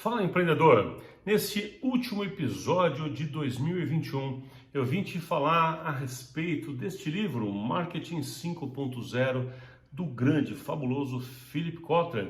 Fala, empreendedor! Neste último episódio de 2021, eu vim te falar a respeito deste livro, Marketing 5.0, do grande, fabuloso Philip Kotler.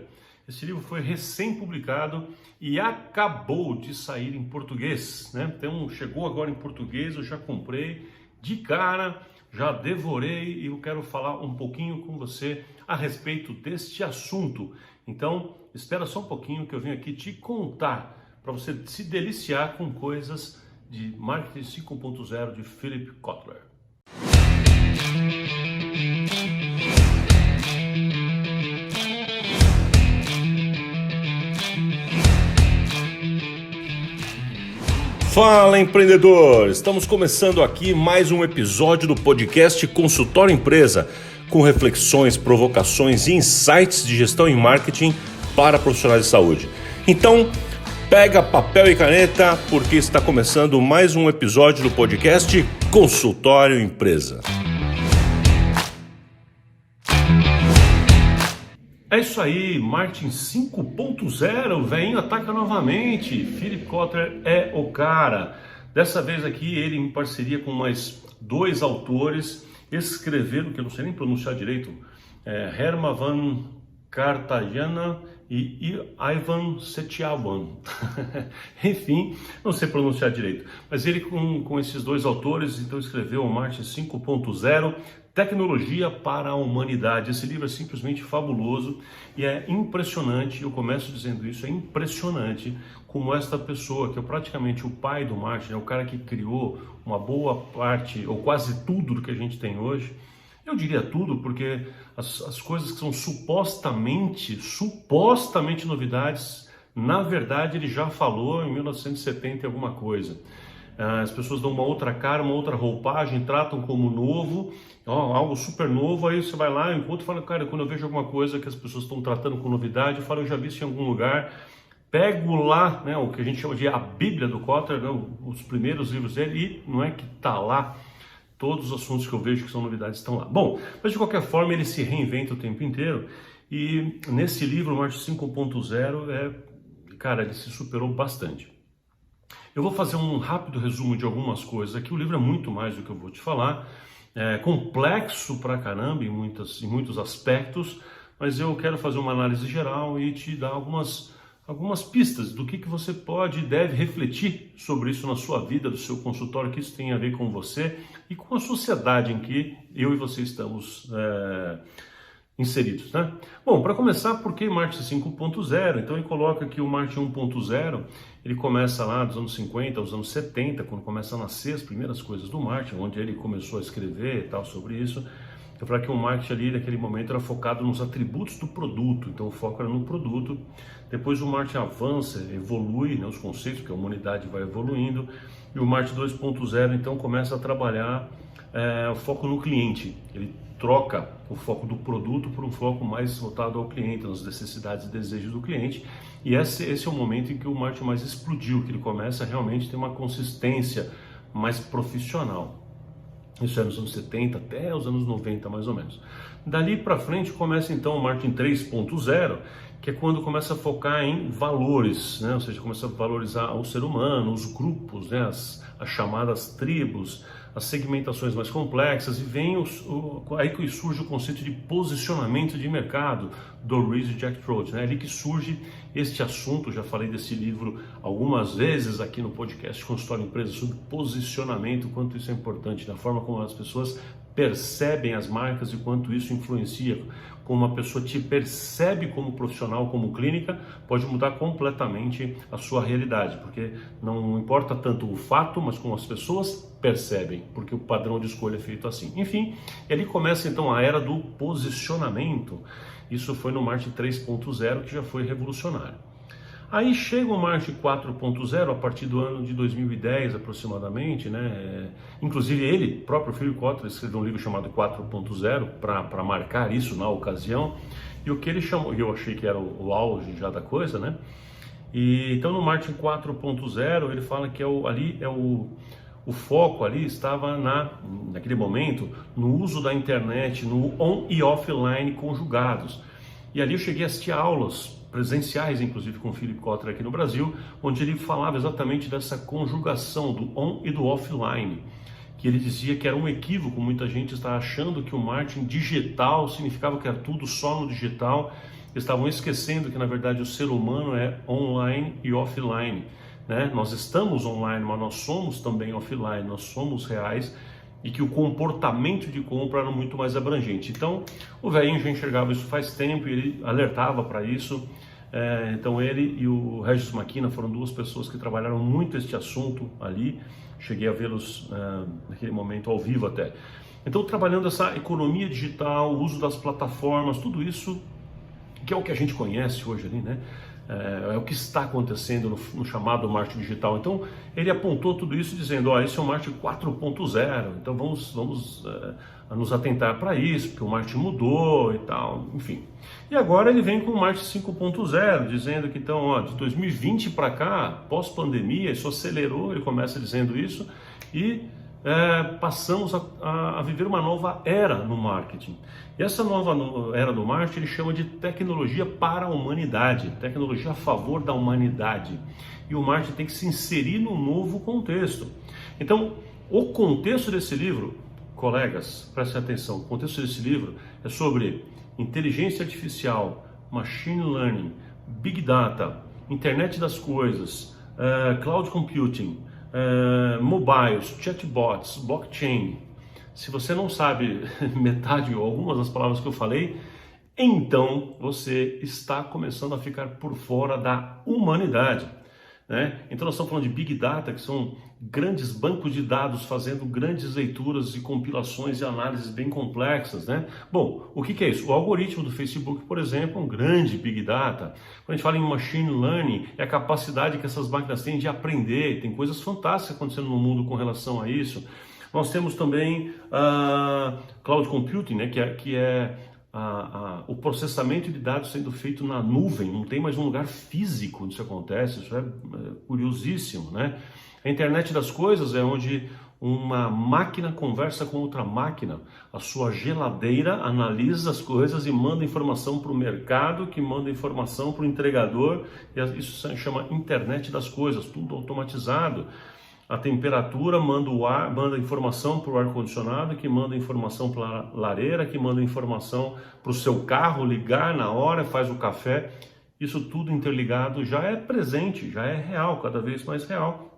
Esse livro foi recém-publicado e acabou de sair em português, né? Então, chegou agora em português, eu já comprei de cara, já devorei e eu quero falar um pouquinho com você a respeito deste assunto. Então, espera só um pouquinho que eu venho aqui te contar para você se deliciar com coisas de Marketing 5.0 de Philip Kotler. Fala, empreendedor! Estamos começando aqui mais um episódio do podcast Consultório Empresa, com reflexões, provocações e insights de gestão e marketing para profissionais de saúde. Então, pega papel e caneta, porque está começando mais um episódio do podcast Consultório Empresa. É isso aí, Marketing 5.0, o velhinho ataca novamente. Philip Kotler é o cara. Dessa vez aqui, ele em parceria com mais dois autores, escreveram, que eu não sei nem pronunciar direito, Herman van Cartagena e Ivan Setiawan. Enfim, não sei pronunciar direito. Mas ele com esses dois autores, então escreveu o Marketing 5.0, Tecnologia para a Humanidade. Esse livro é simplesmente fabuloso e é impressionante, eu começo dizendo isso, é impressionante como esta pessoa, que é praticamente o pai do marketing, é o cara que criou uma boa parte, ou quase tudo do que a gente tem hoje. Eu diria tudo, porque as coisas que são supostamente novidades, na verdade ele já falou em 1970 e alguma coisa. As pessoas dão uma outra cara, uma outra roupagem, tratam como novo, algo super novo, aí você vai lá, enquanto fala, cara, quando eu vejo alguma coisa que as pessoas estão tratando com novidade, eu falo, eu já vi isso em algum lugar, pego lá, né, o que a gente chama de a Bíblia do Kotler, né, os primeiros livros dele, e não é que está lá, todos os assuntos que eu vejo que são novidades estão lá. Bom, mas de qualquer forma ele se reinventa o tempo inteiro, e nesse livro, Marketing 5.0, cara, ele se superou bastante. Eu vou fazer um rápido resumo de algumas coisas aqui. O livro é muito mais do que eu vou te falar. É complexo pra caramba em muitos aspectos, mas eu quero fazer uma análise geral e te dar algumas pistas do que você pode e deve refletir sobre isso na sua vida, do seu consultório, que isso tem a ver com você e com a sociedade em que eu e você estamos inseridos, né? Bom, para começar, por que Marketing 5.0? Então ele coloca que o Marketing 1.0, ele começa lá dos anos 50 aos anos 70, quando começam a nascer as primeiras coisas do marketing, onde ele começou a escrever e tal sobre isso. Eu falei que o marketing ali, naquele momento, era focado nos atributos do produto, então o foco era no produto. Depois o marketing avança, evolui, né, os conceitos, que a humanidade vai evoluindo, e o marketing 2.0, então, começa a trabalhar o foco no cliente. Ele troca o foco do produto por um foco mais voltado ao cliente, nas necessidades e desejos do cliente. E esse é o momento em que o marketing mais explodiu, que ele começa a realmente ter uma consistência mais profissional. Isso é nos anos 70 até os anos 90, mais ou menos. Dali para frente começa então o Marketing 3.0, que é quando começa a focar em valores, né? Ou seja, começa a valorizar o ser humano, os grupos, né? As chamadas tribos, as segmentações mais complexas, e vem aí que surge o conceito de posicionamento de mercado do Rees e Jack Trout, né? É ali que surge este assunto. Já falei desse livro algumas vezes aqui no podcast Consultório Empresa sobre posicionamento, quanto isso é importante, da forma como as pessoas percebem as marcas e quanto isso influencia. Como uma pessoa te percebe como profissional, como clínica, pode mudar completamente a sua realidade, porque não importa tanto o fato, mas como as pessoas percebem, porque o padrão de escolha é feito assim. Enfim, ali começa então a era do posicionamento. Isso foi no Marketing 3.0, que já foi revolucionário. Aí chega o Marketing 4.0 a partir do ano de 2010 aproximadamente, né? Inclusive ele, próprio Philip Kotler, escreveu um livro chamado 4.0 para marcar isso na ocasião. E o que ele chamou, eu achei que era o auge já da coisa, né? E então no Marketing 4.0 ele fala que o foco ali estava naquele momento no uso da internet, no on e offline conjugados. E ali eu cheguei a assistir aulas presenciais, inclusive com o Philip Kotler aqui no Brasil, onde ele falava exatamente dessa conjugação do on e do offline, que ele dizia que era um equívoco, muita gente está achando que o marketing digital significava que era tudo só no digital, estavam esquecendo que na verdade o ser humano é online e offline, né? Nós estamos online, mas nós somos também offline, nós somos reais, e que o comportamento de compra era muito mais abrangente. Então o velhinho já enxergava isso faz tempo e ele alertava para isso. Então ele e o Regis Makina foram duas pessoas que trabalharam muito este assunto ali. Cheguei a vê-los naquele momento ao vivo até. Então, trabalhando essa economia digital, o uso das plataformas, tudo isso, que é o que a gente conhece hoje ali, né? É o que está acontecendo no chamado marketing digital. Então, ele apontou tudo isso dizendo, esse é o marketing 4.0, então vamos nos atentar para isso, porque o marketing mudou e tal, enfim. E agora ele vem com o marketing 5.0, dizendo que então, de 2020 para cá, pós-pandemia, isso acelerou, ele começa dizendo isso, e passamos a viver uma nova era no marketing. E essa nova era do marketing ele chama de tecnologia para a humanidade, tecnologia a favor da humanidade. E o marketing tem que se inserir num novo contexto. Então, o contexto desse livro, colegas, prestem atenção, o contexto desse livro é sobre inteligência artificial, machine learning, big data, internet das coisas, cloud computing, mobiles, chatbots, blockchain. Se você não sabe metade ou algumas das palavras que eu falei, então você está começando a ficar por fora da humanidade, né? Então nós estamos falando de Big Data, que são grandes bancos de dados fazendo grandes leituras e compilações e análises bem complexas, né? Bom, o que é isso? O algoritmo do Facebook, por exemplo, é um grande Big Data. Quando a gente fala em Machine Learning, é a capacidade que essas máquinas têm de aprender. Tem coisas fantásticas acontecendo no mundo com relação a isso. Nós temos também Cloud Computing, né, que é o processamento de dados sendo feito na nuvem, não tem mais um lugar físico onde isso acontece, isso é curiosíssimo, né? A internet das coisas é onde uma máquina conversa com outra máquina, a sua geladeira analisa as coisas e manda informação para o mercado, que manda informação para o entregador, e isso se chama internet das coisas, tudo automatizado. A temperatura manda informação para o ar-condicionado, que manda informação para a lareira, que manda informação para o seu carro ligar na hora, faz o café. Isso tudo interligado já é presente, já é real, cada vez mais real.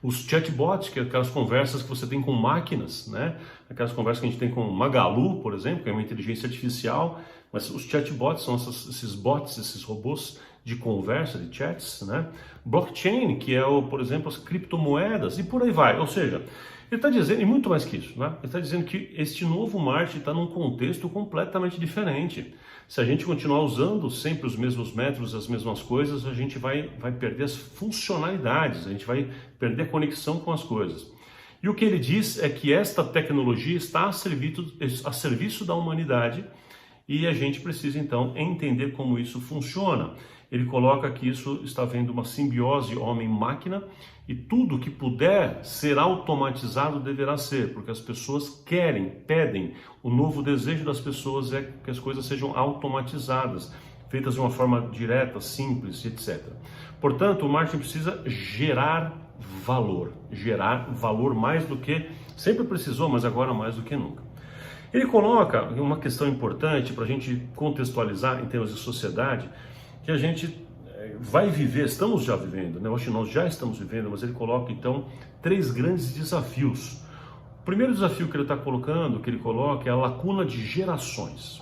Os chatbots, que é aquelas conversas que você tem com máquinas, né? Aquelas conversas que a gente tem com Magalu, por exemplo, que é uma inteligência artificial, mas os chatbots são esses bots, esses robôs de conversa, de chats, né? Blockchain, que é, por exemplo, as criptomoedas, e por aí vai. Ou seja, ele está dizendo, e muito mais que isso, né? Ele está dizendo que este novo marketing está num contexto completamente diferente. Se a gente continuar usando sempre os mesmos métodos, as mesmas coisas, a gente vai perder as funcionalidades, a gente vai perder a conexão com as coisas. E o que ele diz é que esta tecnologia está a serviço da humanidade e a gente precisa então entender como isso funciona. Ele coloca que isso está havendo uma simbiose homem-máquina e tudo que puder ser automatizado deverá ser, porque as pessoas querem, pedem. O novo desejo das pessoas é que as coisas sejam automatizadas, feitas de uma forma direta, simples, etc. Portanto, o marketing precisa gerar valor mais do que sempre precisou, mas agora mais do que nunca. Ele coloca uma questão importante para a gente contextualizar em termos de sociedade, que a gente vai viver, estamos já vivendo, né? Eu acho que nós já estamos vivendo, mas ele coloca então 3 grandes desafios. O primeiro desafio que ele está colocando, que ele coloca, é a lacuna de gerações.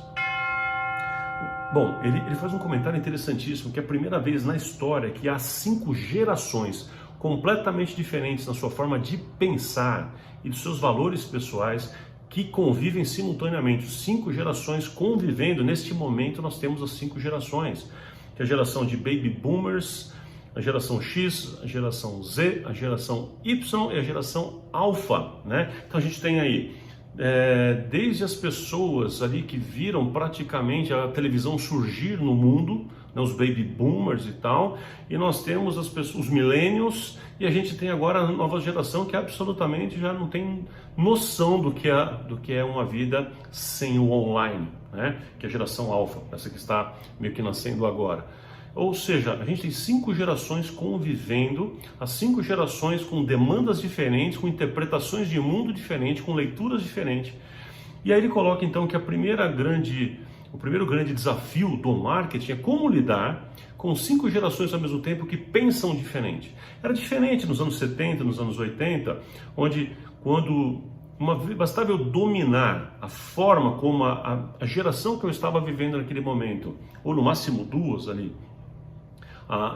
Bom, ele faz um comentário interessantíssimo, que é a primeira vez na história que há 5 gerações completamente diferentes na sua forma de pensar e dos seus valores pessoais, que convivem simultaneamente. 5 gerações convivendo. Neste momento nós temos as 5 gerações, que é a geração de Baby Boomers, a geração X, a geração Z, a geração Y e a geração Alpha, né? Então a gente tem aí desde as pessoas ali que viram praticamente a televisão surgir no mundo, né, os baby boomers e tal, e nós temos as pessoas, os millennials, e a gente tem agora a nova geração que absolutamente já não tem noção do que é uma vida sem o online, né? Que é a geração alfa, essa que está meio que nascendo agora. Ou seja, a gente tem 5 gerações convivendo, as 5 gerações com demandas diferentes, com interpretações de mundo diferentes, com leituras diferentes. E aí ele coloca então que o primeiro grande desafio do marketing é como lidar com 5 gerações ao mesmo tempo que pensam diferente. Era diferente nos anos 70, nos anos 80, onde bastava eu dominar a forma como a geração que eu estava vivendo naquele momento, ou no máximo 2 ali,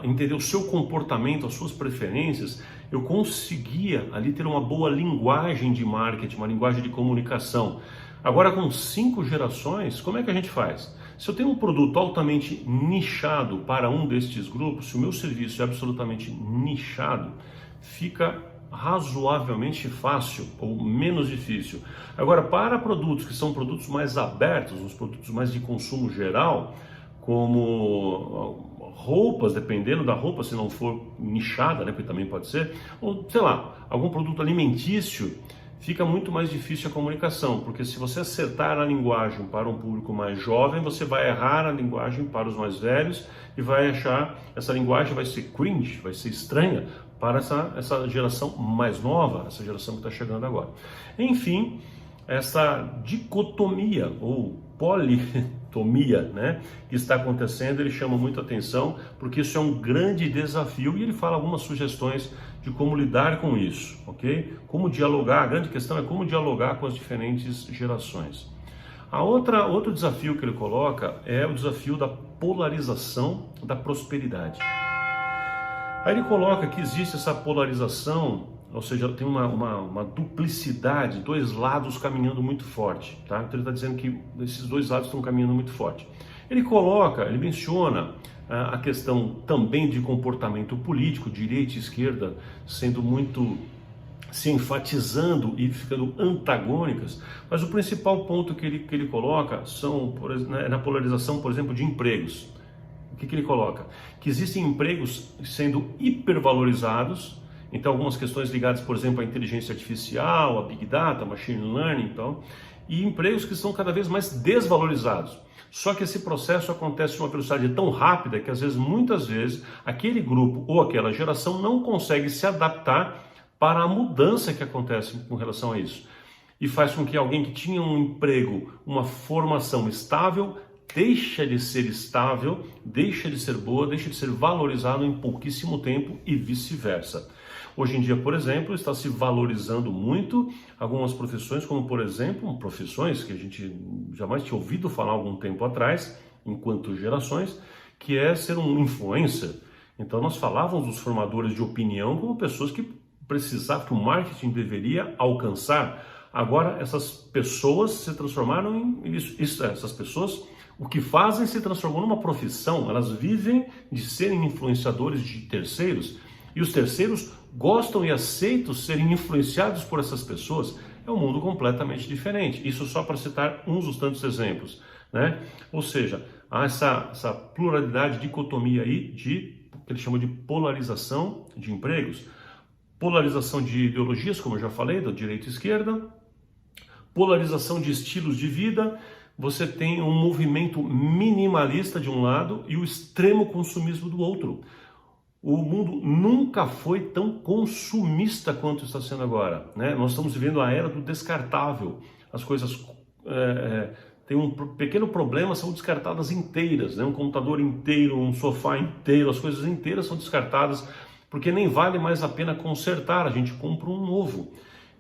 entender o seu comportamento, as suas preferências, eu conseguia ali ter uma boa linguagem de marketing, uma linguagem de comunicação. Agora com 5 gerações, como é que a gente faz? Se eu tenho um produto altamente nichado para um destes grupos, se o meu serviço é absolutamente nichado, fica razoavelmente fácil ou menos difícil. Agora, para produtos que são produtos mais abertos, os produtos mais de consumo geral, como roupas, dependendo da roupa, se não for nichada, né, porque também pode ser, ou sei lá, algum produto alimentício, fica muito mais difícil a comunicação, porque se você acertar a linguagem para um público mais jovem, você vai errar a linguagem para os mais velhos e vai achar, essa linguagem vai ser cringe, vai ser estranha para essa geração mais nova, essa geração que está chegando agora. Enfim, essa dicotomia ou politomia, né, que está acontecendo, ele chama muita atenção, porque isso é um grande desafio e ele fala algumas sugestões de como lidar com isso, ok? Como dialogar, a grande questão é como dialogar com as diferentes gerações. Outro desafio que ele coloca é o desafio da polarização da prosperidade. Aí ele coloca que existe essa polarização, ou seja, tem uma duplicidade, 2 lados caminhando muito forte, tá? Então ele está dizendo que esses 2 lados estão caminhando muito forte. Ele menciona a questão também de comportamento político, direita e esquerda, sendo muito se enfatizando e ficando antagônicas, mas o principal ponto que ele coloca são na polarização, por exemplo, de empregos. O que ele coloca? Que existem empregos sendo hipervalorizados, então algumas questões ligadas, por exemplo, à inteligência artificial, a Big Data, Machine Learning, então, e empregos que são cada vez mais desvalorizados. Só que esse processo acontece de uma velocidade tão rápida que muitas vezes, aquele grupo ou aquela geração não consegue se adaptar para a mudança que acontece com relação a isso. E faz com que alguém que tinha um emprego, uma formação estável, deixa de ser estável, deixa de ser boa, deixa de ser valorizado em pouquíssimo tempo e vice-versa. Hoje em dia, por exemplo, está se valorizando muito algumas profissões, como por exemplo, profissões que a gente jamais tinha ouvido falar há algum tempo atrás, enquanto gerações, que é ser um influencer. Então nós falávamos dos formadores de opinião como pessoas que precisavam, que o marketing deveria alcançar. Agora essas pessoas se transformaram em essas pessoas, o que fazem se transformou numa profissão, elas vivem de serem influenciadores de terceiros, e os terceiros gostam e aceitam serem influenciados por essas pessoas. É um mundo completamente diferente. Isso só para citar uns dos tantos exemplos, né? Ou seja, há essa pluralidade, dicotomia aí que ele chama de polarização de empregos, polarização de ideologias, como eu já falei, da direita e esquerda, polarização de estilos de vida. Você tem um movimento minimalista de um lado e o extremo consumismo do outro. O mundo nunca foi tão consumista quanto está sendo agora, né? Nós estamos vivendo a era do descartável. As coisas têm um pequeno problema, são descartadas inteiras, né? Um computador inteiro, um sofá inteiro, as coisas inteiras são descartadas porque nem vale mais a pena consertar, a gente compra um novo.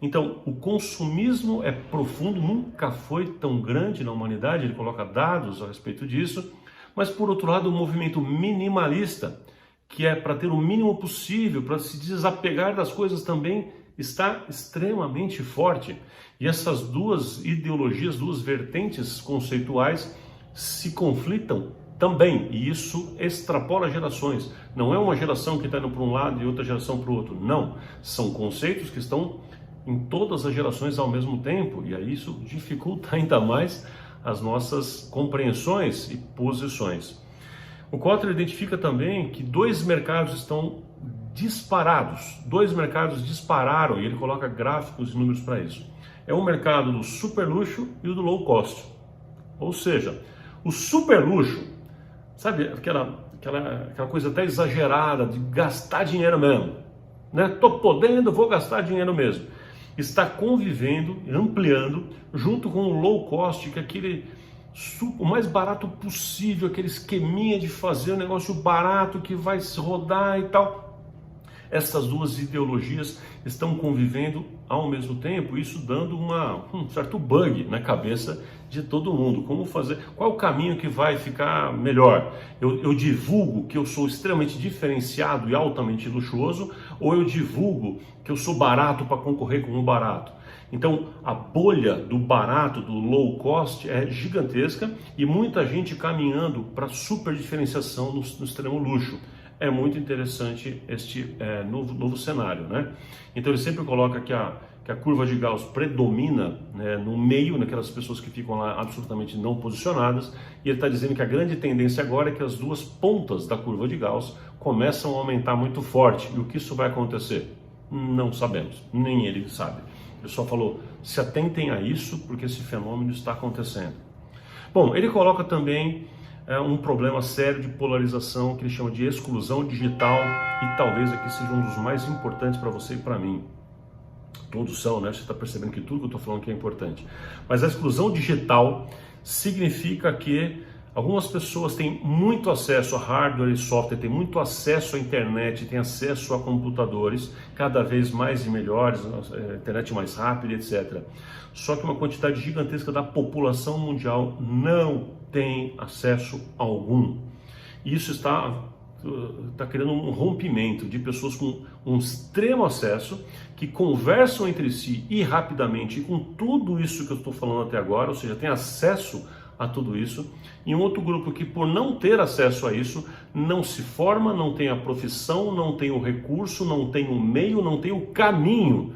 Então, o consumismo é profundo, nunca foi tão grande na humanidade, ele coloca dados a respeito disso, mas por outro lado o movimento minimalista, que é para ter o mínimo possível, para se desapegar das coisas também, está extremamente forte. E essas 2 ideologias, 2 vertentes conceituais se conflitam também, e isso extrapola gerações. Não é uma geração que está indo para um lado e outra geração para o outro, não. São conceitos que estão em todas as gerações ao mesmo tempo, e aí isso dificulta ainda mais as nossas compreensões e posições. O Kotler identifica também que dois mercados estão disparados, dois mercados dispararam, e ele coloca gráficos e números para isso. É o mercado do super luxo e o do low cost. Ou seja, o super luxo, sabe aquela coisa até exagerada de gastar dinheiro mesmo, né? Tô podendo, vou gastar dinheiro mesmo. Está convivendo, ampliando, junto com o low cost, que é aquele o mais barato possível, aquele esqueminha de fazer um negócio barato que vai se rodar e tal. Essas duas ideologias estão convivendo ao mesmo tempo, isso dando um certo bug na cabeça de todo mundo. Como fazer? Qual é o caminho que vai ficar melhor? Eu divulgo que eu sou extremamente diferenciado e altamente luxuoso, ou eu divulgo que eu sou barato para concorrer com o barato? Então, a bolha do barato, do low cost, é gigantesca e muita gente caminhando para super diferenciação no extremo luxo. É muito interessante este novo cenário, né? Então ele sempre coloca que a curva de Gauss predomina, né, no meio, naquelas pessoas que ficam lá absolutamente não posicionadas, e ele está dizendo que a grande tendência agora é que as duas pontas da curva de Gauss começam a aumentar muito forte. E o que isso vai acontecer? Não sabemos, nem ele sabe. Ele só falou, se atentem a isso, porque esse fenômeno está acontecendo. Bom, ele coloca também um problema sério de polarização que ele chama de exclusão digital, e talvez aqui seja um dos mais importantes para você e para mim. Todos são, né? Você está percebendo que tudo que eu estou falando aqui é importante. Mas a exclusão digital significa que algumas pessoas têm muito acesso a hardware e software, têm muito acesso à internet, têm acesso a computadores cada vez mais e melhores, internet mais rápida, etc. Só que uma quantidade gigantesca da população mundial não tem acesso algum. Isso está criando um rompimento de pessoas com um extremo acesso, que conversam entre si e rapidamente com tudo isso que eu estou falando até agora, ou seja, tem acesso a tudo isso, e um outro grupo que, por não ter acesso a isso, não se forma, não tem a profissão, não tem o recurso, não tem o meio, não tem o caminho,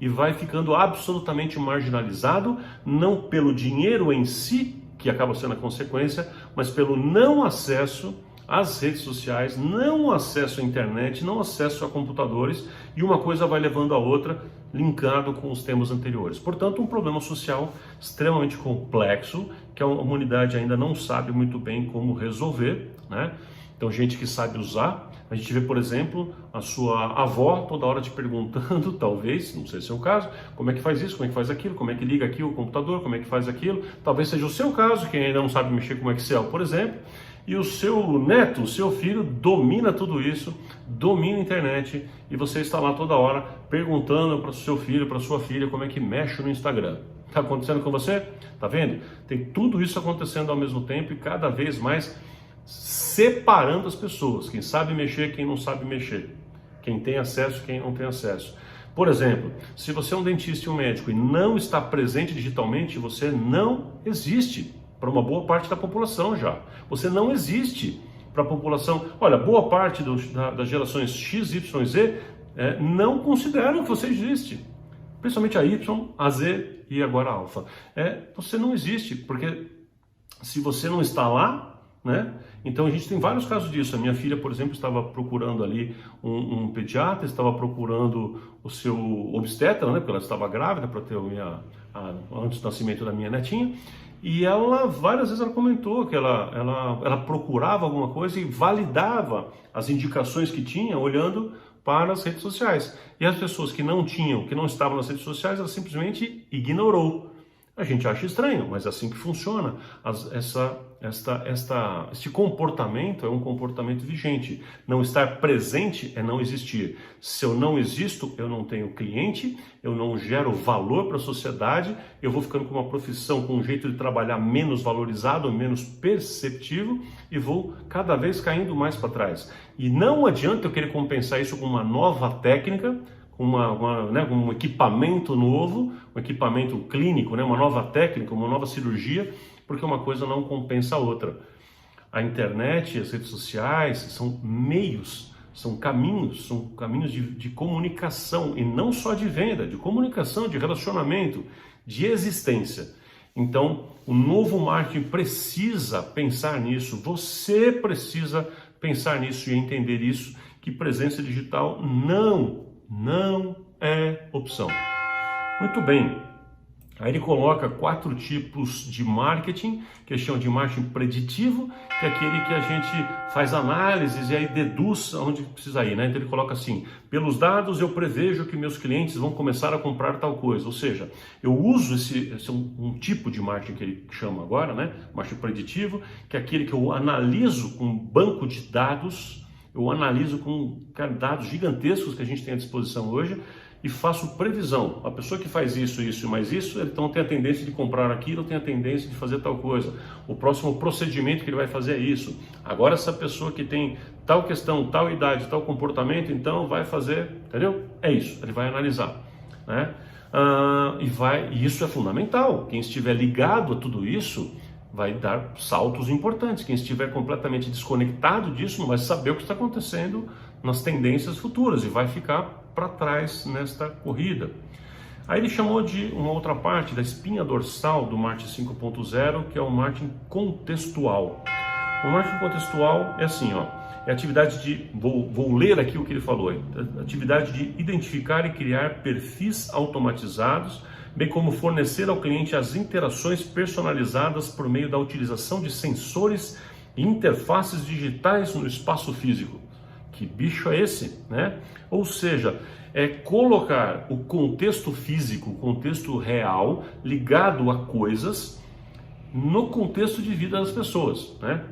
e vai ficando absolutamente marginalizado, não pelo dinheiro em si, que acaba sendo a consequência, mas pelo não acesso às redes sociais, não acesso à internet, não acesso a computadores, e uma coisa vai levando a outra, linkado com os temas anteriores. Portanto, um problema social extremamente complexo, que a humanidade ainda não sabe muito bem como resolver, né? Então, gente que sabe usar, a gente vê, por exemplo, a sua avó toda hora te perguntando, talvez, não sei se é o caso, como é que faz isso, como é que faz aquilo, como é que liga aqui o computador, como é que faz aquilo. Talvez seja o seu caso, quem ainda não sabe mexer com Excel, por exemplo, e o seu neto, o seu filho domina tudo isso, domina a internet, e você está lá toda hora perguntando para o seu filho, para sua filha, como é que mexe no Instagram. Está acontecendo com você? Tá vendo? Tem tudo isso acontecendo ao mesmo tempo e cada vez mais separando as pessoas. Quem sabe mexer, quem não sabe mexer. Quem tem acesso, quem não tem acesso. Por exemplo, se você é um dentista e um médico e não está presente digitalmente, você não existe para uma boa parte da população já. Você não existe para a população. Olha, boa parte das gerações X, Y, Z não consideram que você existe. Principalmente a Y, a Z e agora a Alfa. Você não existe, porque se você não está lá, né? Então a gente tem vários casos disso. A minha filha, por exemplo, estava procurando ali um pediatra, estava procurando o seu obstetra, né? Porque ela estava grávida para ter antes do nascimento da minha netinha. E ela, várias vezes ela comentou que ela procurava alguma coisa e validava as indicações que tinha olhando para as redes sociais. E as pessoas que não tinham, que não estavam nas redes sociais, ela simplesmente ignorou. A gente acha estranho, mas é assim que funciona. Este comportamento é um comportamento vigente. Não estar presente é não existir. Se eu não existo, eu não tenho cliente, eu não gero valor para a sociedade, eu vou ficando com uma profissão, com um jeito de trabalhar menos valorizado, menos perceptivo, e vou cada vez caindo mais para trás. E não adianta eu querer compensar isso com uma nova técnica, um equipamento novo, um equipamento clínico, né, uma nova técnica, uma nova cirurgia, porque uma coisa não compensa a outra. A internet, as redes sociais são meios, são caminhos de comunicação, e não só de venda, de comunicação, de relacionamento, de existência. Então, o novo marketing precisa pensar nisso, você precisa pensar nisso e entender isso, que presença digital não é opção. Muito bem. Aí ele coloca 4 tipos de marketing, que eles chamam de marketing preditivo, que é aquele que a gente faz análises e aí deduz aonde precisa ir, né? Então ele coloca assim: pelos dados eu prevejo que meus clientes vão começar a comprar tal coisa. Ou seja, eu uso esse é um tipo de marketing que ele chama agora, né? Marketing preditivo, que é aquele que eu analiso com um banco de dados, eu analiso com dados gigantescos que a gente tem à disposição hoje, e faço previsão. A pessoa que faz isso e mais isso, então tem a tendência de comprar aquilo, tem a tendência de fazer tal coisa. O próximo procedimento que ele vai fazer é isso. Agora essa pessoa que tem tal questão, tal idade, tal comportamento, então vai fazer, entendeu? É isso, ele vai analisar, né? E isso é fundamental. Quem estiver ligado a tudo isso vai dar saltos importantes. Quem estiver completamente desconectado disso não vai saber o que está acontecendo nas tendências futuras e vai ficar para trás nesta corrida. Aí ele chamou de uma outra parte da espinha dorsal do marketing 5.0, que é o marketing contextual. O marketing contextual é assim, ó, é a atividade de, vou ler aqui o que ele falou, atividade de identificar e criar perfis automatizados, bem como fornecer ao cliente as interações personalizadas por meio da utilização de sensores e interfaces digitais no espaço físico. Que bicho é esse, né? Ou seja, é colocar o contexto físico, o contexto real, ligado a coisas no contexto de vida das pessoas, né?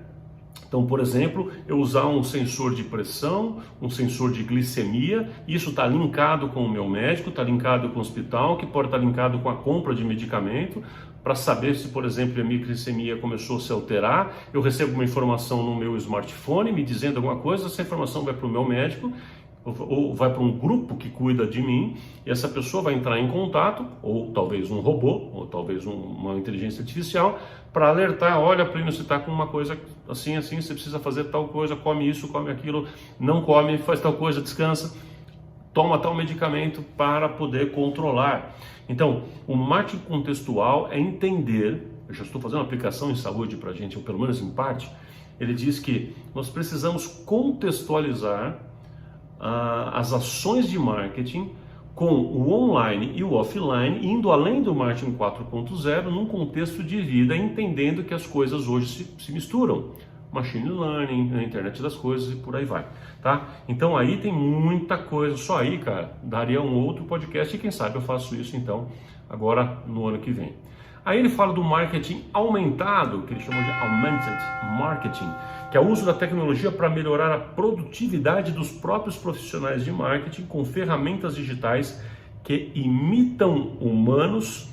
Então, por exemplo, eu usar um sensor de pressão, um sensor de glicemia, isso está linkado com o meu médico, está linkado com o hospital, que pode estar linkado com a compra de medicamento, para saber se, por exemplo, a minha glicemia começou a se alterar. Eu recebo uma informação no meu smartphone me dizendo alguma coisa, essa informação vai para o meu médico, ou vai para um grupo que cuida de mim, e essa pessoa vai entrar em contato, ou talvez um robô, ou talvez uma inteligência artificial, para alertar: olha, Plínio, você está com uma coisa assim, você precisa fazer tal coisa, come isso, come aquilo, não come, faz tal coisa, descansa, toma tal medicamento para poder controlar. Então, o marketing contextual é entender, eu já estou fazendo uma aplicação em saúde para a gente, ou pelo menos em parte, ele diz que nós precisamos contextualizar as ações de marketing com o online e o offline, indo além do marketing 4.0 num contexto de vida, entendendo que as coisas hoje se misturam. Machine Learning, a internet das coisas e por aí vai, tá? Então aí tem muita coisa, só aí, cara, daria um outro podcast e quem sabe eu faço isso então agora no ano que vem. Aí ele fala do marketing aumentado, que ele chama de Augmented Marketing, que é o uso da tecnologia para melhorar a produtividade dos próprios profissionais de marketing com ferramentas digitais que imitam humanos,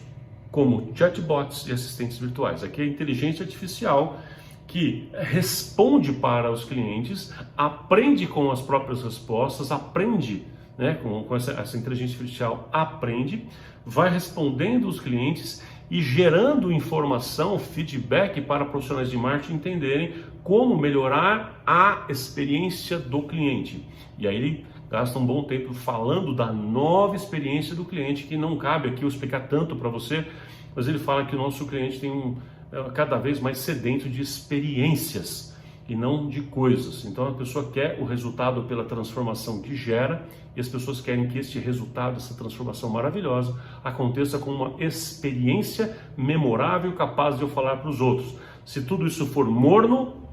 como chatbots e assistentes virtuais. Aqui é a inteligência artificial que responde para os clientes, aprende com as próprias respostas, aprende, né, com essa inteligência artificial, aprende, vai respondendo os clientes e gerando informação, feedback para profissionais de marketing entenderem como melhorar a experiência do cliente. E aí ele gasta um bom tempo falando da nova experiência do cliente, que não cabe aqui eu explicar tanto para você, mas ele fala que o nosso cliente tem cada vez mais sedento de experiências e não de coisas. Então a pessoa quer o resultado pela transformação que gera, e as pessoas querem que este resultado, essa transformação maravilhosa, aconteça com uma experiência memorável, capaz de eu falar para os outros. Se tudo isso for morno,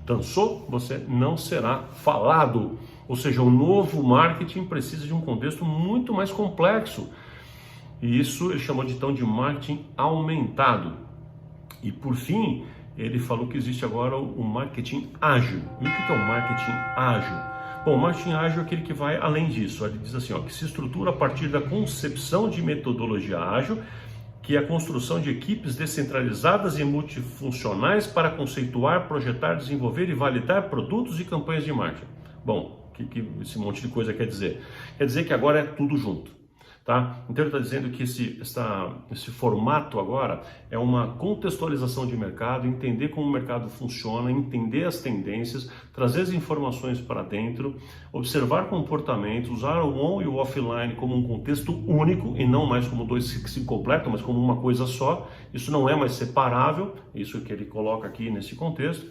dançou, você não será falado. Ou seja, o novo marketing precisa de um contexto muito mais complexo. E isso ele chamou de então de marketing aumentado. E por fim, ele falou que existe agora o marketing ágil. E o que é o marketing ágil? Bom, o marketing ágil é aquele que vai além disso. Ele diz assim, ó, que se estrutura a partir da concepção de metodologia ágil, que é a construção de equipes descentralizadas e multifuncionais para conceituar, projetar, desenvolver e validar produtos e campanhas de marketing. Bom, o que esse monte de coisa quer dizer? Quer dizer que agora é tudo junto. Tá? Então ele está dizendo que esse formato agora é uma contextualização de mercado, entender como o mercado funciona, entender as tendências, trazer as informações para dentro, observar comportamentos, usar o on e o offline como um contexto único e não mais como dois que se completam, mas como uma coisa só. Isso não é mais separável, isso que ele coloca aqui nesse contexto.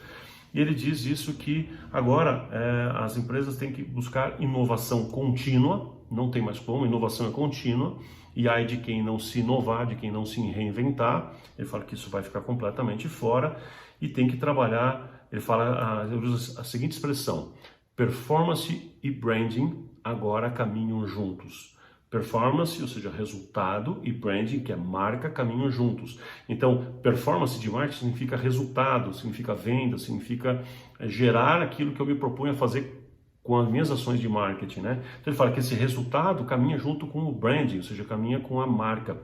E ele diz isso que agora as empresas têm que buscar inovação contínua, não tem mais como, inovação é contínua, e aí de quem não se inovar, de quem não se reinventar, ele fala que isso vai ficar completamente fora e tem que trabalhar, ele usa a seguinte expressão: performance e branding agora caminham juntos. Performance, ou seja, resultado, e branding, que é marca, caminham juntos. Então, performance de marketing significa resultado, significa venda, significa gerar aquilo que eu me proponho a fazer com as minhas ações de marketing, né? Então ele fala que esse resultado caminha junto com o branding, ou seja, caminha com a marca.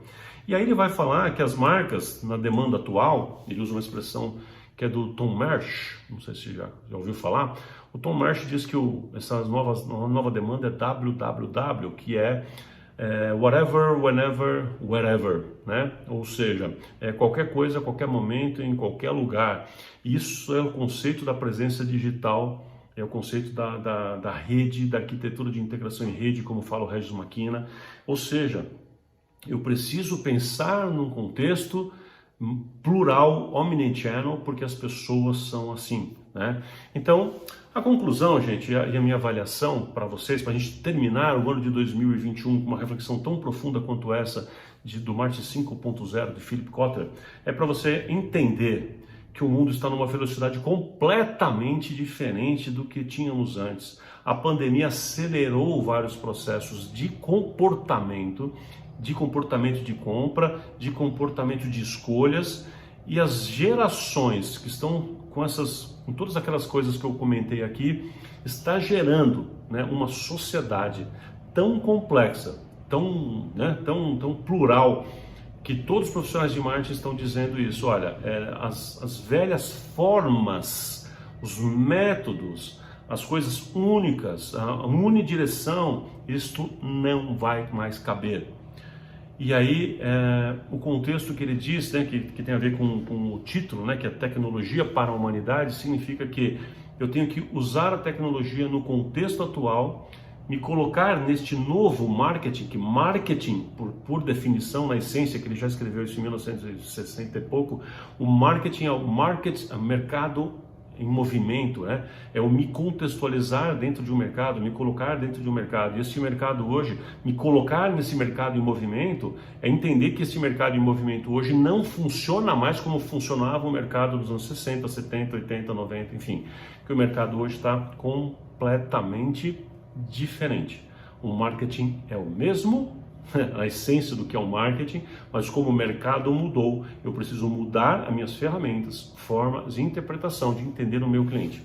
E aí ele vai falar que as marcas, na demanda atual, ele usa uma expressão que é do Tom Marsh, não sei se já ouviu falar. O Tom Marsh diz que essa nova demanda é WWW, que é whatever, whenever, wherever, né? Ou seja, qualquer coisa, a qualquer momento, em qualquer lugar. Isso é o conceito da presença digital, é o conceito da rede, da arquitetura de integração em rede, como fala o Regis Maquina. Ou seja, eu preciso pensar num contexto plural, omnichannel, porque as pessoas são assim, né? Então, a conclusão, gente, e a minha avaliação para vocês, para a gente terminar o ano de 2021 com uma reflexão tão profunda quanto essa do marketing 5.0 de Philip Kotler, é para você entender que o mundo está numa velocidade completamente diferente do que tínhamos antes. A pandemia acelerou vários processos de comportamento de compra, de comportamento de escolhas, e as gerações que estão com todas aquelas coisas que eu comentei aqui, está gerando, né, uma sociedade tão complexa, tão plural, que todos os profissionais de marketing estão dizendo isso. Olha, as velhas formas, os métodos, as coisas únicas, a unidireção, isto não vai mais caber. E aí, o contexto que ele diz, né, que tem a ver com o título, né, que é Tecnologia para a Humanidade, significa que eu tenho que usar a tecnologia no contexto atual, me colocar neste novo marketing, que marketing, por definição, na essência, que ele já escreveu isso em 1960 e pouco, o marketing é o mercado em movimento, né? É o me contextualizar dentro de um mercado, me colocar dentro de um mercado. E esse mercado hoje, me colocar nesse mercado em movimento, é entender que esse mercado em movimento hoje não funciona mais como funcionava o mercado dos anos 60, 70, 80, 90, enfim. Que o mercado hoje está completamente diferente. O marketing é o mesmo, a essência do que é o marketing, mas como o mercado mudou, eu preciso mudar as minhas ferramentas, formas de interpretação, de entender o meu cliente.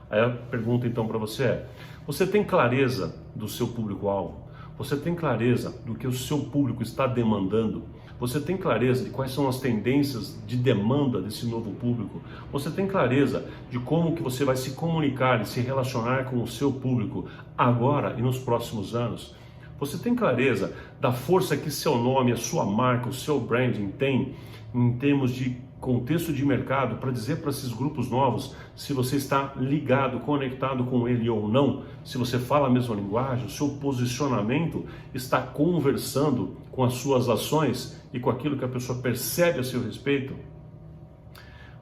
Aí a pergunta então para você é: você tem clareza do seu público-alvo? Você tem clareza do que o seu público está demandando? Você tem clareza de quais são as tendências de demanda desse novo público? Você tem clareza de como que você vai se comunicar e se relacionar com o seu público agora e nos próximos anos? Você tem clareza da força que seu nome, a sua marca, o seu branding tem em termos de contexto de mercado para dizer para esses grupos novos se você está ligado, conectado com ele ou não? Se você fala a mesma linguagem, o seu posicionamento está conversando com as suas ações e com aquilo que a pessoa percebe a seu respeito?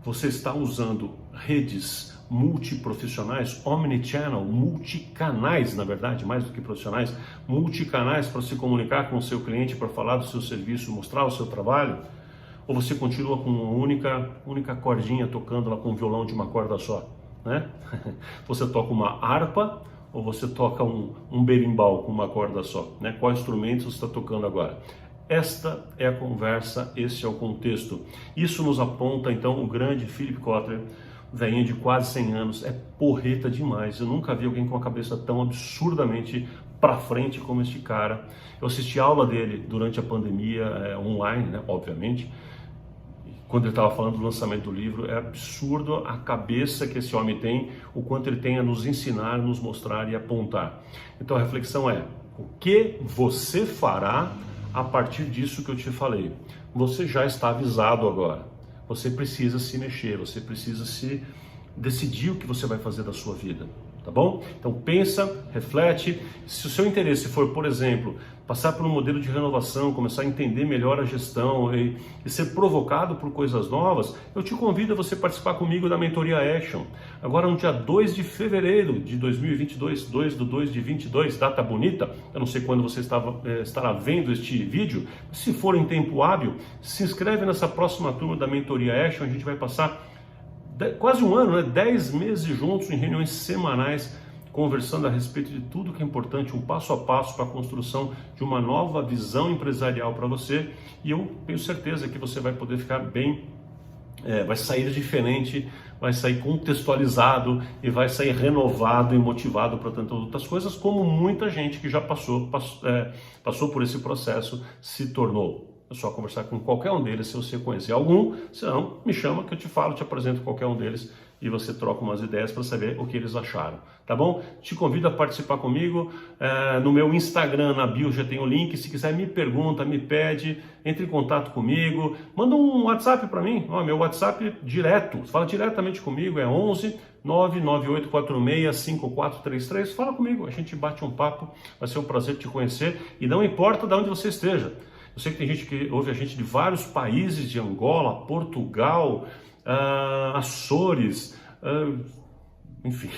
Você está usando redes multiprofissionais, omnichannel, multicanais, na verdade, mais do que profissionais, multicanais para se comunicar com o seu cliente, para falar do seu serviço, mostrar o seu trabalho? Ou você continua com uma única cordinha tocando lá com um violão de uma corda só, né? Você toca uma harpa ou você toca um berimbau com uma corda só, né? Qual instrumento você está tocando agora? Esta é a conversa, esse é o contexto. Isso nos aponta então o grande Philip Kotler, velhinho de quase 100 anos, é porreta demais. Eu nunca vi alguém com a cabeça tão absurdamente para frente como este cara. Eu assisti a aula dele durante a pandemia, online, né, obviamente. Quando ele estava falando do lançamento do livro, é absurdo a cabeça que esse homem tem, o quanto ele tem a nos ensinar, nos mostrar e apontar. Então a reflexão é: o que você fará a partir disso que eu te falei. Você já está avisado agora. Você precisa se mexer, você precisa se decidir o que você vai fazer da sua vida, tá bom? Então pensa, reflete. Se o seu interesse for, por exemplo, passar por um modelo de renovação, começar a entender melhor a gestão e ser provocado por coisas novas, eu te convido a você participar comigo da Mentoria Action. Agora no dia 2 de fevereiro de 2022, 2/2 de 22, data bonita, eu não sei quando você estará vendo este vídeo, se for em tempo hábil, se inscreve nessa próxima turma da Mentoria Action, a gente vai passar quase um ano, né? 10 meses juntos em reuniões semanais, conversando a respeito de tudo que é importante, um passo a passo para a construção de uma nova visão empresarial para você. E eu tenho certeza que você vai poder ficar bem, vai sair diferente, vai sair contextualizado e vai sair renovado e motivado para tantas outras coisas, como muita gente que já passou por esse processo se tornou. É só conversar com qualquer um deles se você conhecer algum, se não, me chama que eu te falo, te apresento qualquer um deles e você troca umas ideias para saber o que eles acharam, tá bom? Te convido a participar comigo, no meu Instagram, na bio já tem o link, se quiser me pergunta, me pede, entre em contato comigo, manda um WhatsApp para mim, meu WhatsApp direto, fala diretamente comigo, é 11 99846 5433, fala comigo, a gente bate um papo, vai ser um prazer te conhecer e não importa de onde você esteja. Eu sei que tem gente que ouve a gente de vários países, de Angola, Portugal, Açores, enfim,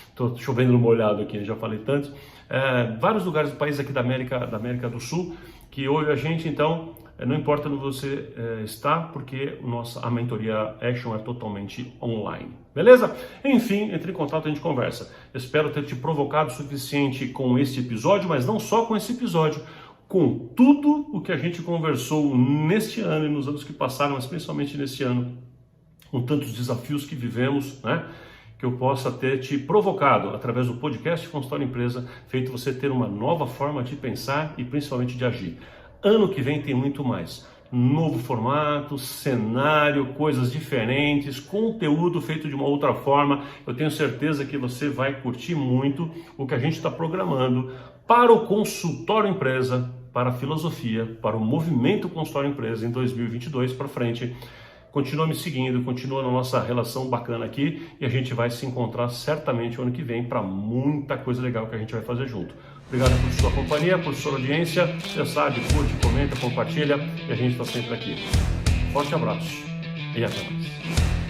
estou chovendo no molhado aqui, já falei tanto. Vários lugares do país aqui da América do Sul que ouve a gente, então não importa onde você está, porque a Mentoria Action é totalmente online. Beleza? Enfim, entre em contato e a gente conversa. Eu espero ter te provocado o suficiente com este episódio, mas não só com esse episódio, com tudo o que a gente conversou neste ano e nos anos que passaram, mas principalmente neste ano, com tantos desafios que vivemos, né? Que eu possa ter te provocado, através do podcast Consultório Empresa, feito você ter uma nova forma de pensar e principalmente de agir. Ano que vem tem muito mais. Novo formato, cenário, coisas diferentes, conteúdo feito de uma outra forma. Eu tenho certeza que você vai curtir muito o que a gente está programando para o Consultório Empresa, para a filosofia, para o movimento Consultório Empresa em 2022 para frente. Continua me seguindo, continua na nossa relação bacana aqui e a gente vai se encontrar certamente o ano que vem para muita coisa legal que a gente vai fazer junto. Obrigado por sua companhia, por sua audiência. Você sabe, curte, comenta, compartilha e a gente está sempre aqui. Forte abraço e até mais.